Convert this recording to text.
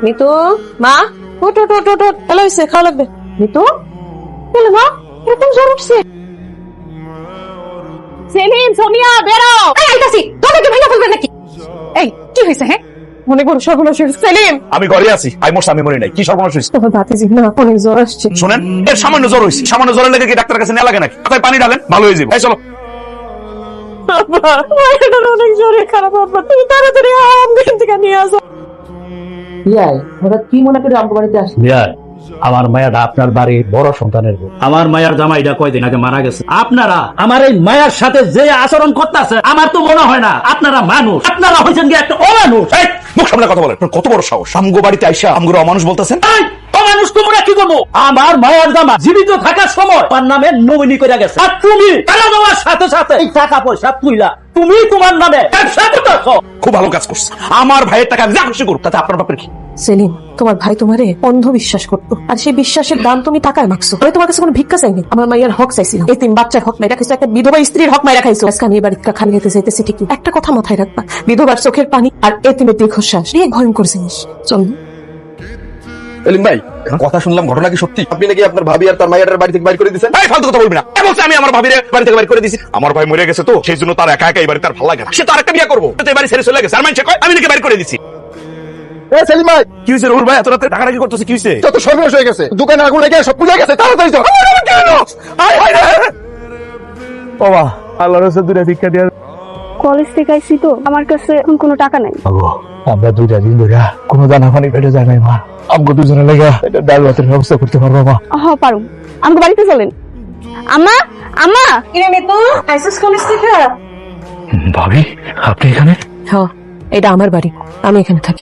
মিতু, মা ওঠ ওঠ ওঠ ওঠ, এলো হয়েছে, খাওয়া লাগবে। মিতু, এলো মা, এরকম জ্বর উঠছে। সেলিম, সোনিয়া, বেরো। এই আইতাছি, তোকে ভেঙে ফেলবে নাকি? এই কি হয়েছে? হ্যাঁ, মনে করো সর্বনাশ হয়েছে। সেলিম, আমি ঘরে আছি, আমি মরি নাই। কি সর্বনাশ হয়েছে? তোমার ভাতিজি না অনেক জ্বর আসছে। শুনেন, এর সামান্য জ্বর হয়েছে, সামান্য জ্বরের লেগে কি ডাক্তার কাছে নেওয়া লাগে নাকি? মাথায় পানি ঢালেন, ভালো হয়ে যাবে। এই চলো। আব্বা, মায়ের অনেক জ্বরে খারাপ। আব্বা, তুমি তাড়াতাড়ি আমগান থেকে নিয়ে আসো। বিয়াই হঠাৎ কি মনে করে আমার বাড়িতে আসি? বিয়াই, আমার মায়াটা আপনার বাড়ির বড় সন্তানের বউ। আমার মায়ার জামাইটা কয়দিন আগে মারা গেছে। আপনারা আমার এই মায়ার সাথে যে আচরণ করতেছে, আমার তো মনে হয় না আপনারা মানুষ। আপনারা হয়েছেন কি একটা অমানুষ। এই, মুখ সামনে কথা বলেন। আপনার কত বড় সাহস? আমগো বাড়িতে আইসা আমগো অমানুষ বলতেছেন? এই, অমানুষ তোমরা কি করবো? আমার মায়ার জামা জীবিত থাকার সময় তার নামে নমিনি করে গেছে, আর তুমি টাকা দেওয়ার সাথে সাথে এই টাকা পয়সা তুইলা তুমি তোমার নামে ব্যবসা করতেছ। খুব ভালো কাজ করছে। আমার ভাইয়ের টাকা আমি যা খুশি করুক, তাতে আপনার বাপের কি? সেলিম, তোমার ভাই তোমারে অন্ধ বিশ্বাস করতো, আর সেই বিশ্বাসের দাম তুমি টাকায় মাখছো। আমি তোমার কাছে কোনো ভিক্ষা চাইনি, আমার মাইয়ার হক চাইছিলাম। এই 3 বাচ্চার হক মাইরা খাইছো, একটা বিধবা স্ত্রীর হক মাইরা খাইছো। আজকে আমি এই বাড়িতে খালি হতে চাইতেছি ঠিকই, একটা কথা মাথায় রাখবা, বিধবার চোখের পানি আর এতিমের দীর্ঘশ্বাস নিয়ে ভয়ঙ্কর জিনিস। চল। সেলিম ভাই, কথা শুনলাম, ঘটনা কি সত্যি? আপনি নাকি আপনার ভাবি আর তার মাইয়াটার বাড়ি থেকে বাইর করে দিয়েছেন? এই ফালতু কথা বলবি না। এ বলছে আমি আমার ভাবিরে বাড়ি থেকে বাইর করে দিছি। আমার ভাই মরে গেছে তো, সেই জন্য তার একা একা এই বাড়িতে আর ভালো লাগে না। সে তো আরেকটা বিয়ে করবো, তো এই বাড়ি ছেড়ে চলে গেছে। আর মানুষে কয় আমি নাকি বাইর করে দিছি। এ সেলিম ভাই, কি হয়েছে রুল ভাই? এত রাতে ডাকাডাকি করতেছে, কি হয়েছে? যত সর্বনাশ হয়ে গেছে, দোকানে আগুন লেগে সব পুড়ে গেছে, তাড়াতাড়ি যাও। বাবা, আল্লাহর রাস্তায় দুইটা ভিক্ষা দিয়া। কলেজ থেকে আইসি তো, আমার কাছে এখন কোনো টাকা নাই। আমরা 2টা দিন ধরে কোনো দানা পানি পেটে যায় নাই মা। আমগো দুজনে লেগে এটা ডাল ভাতের ব্যবস্থা করতে পারবো মা? পারুম। আমাকে বাড়িতে চলেন। আম্মা, আম্মা। কিরে মিতু, আইসিস কলেজ থেকে? ভাবি, আপনি এখানে? হ্যাঁ, এটা আমার বাড়ি, আমি এখানে থাকি।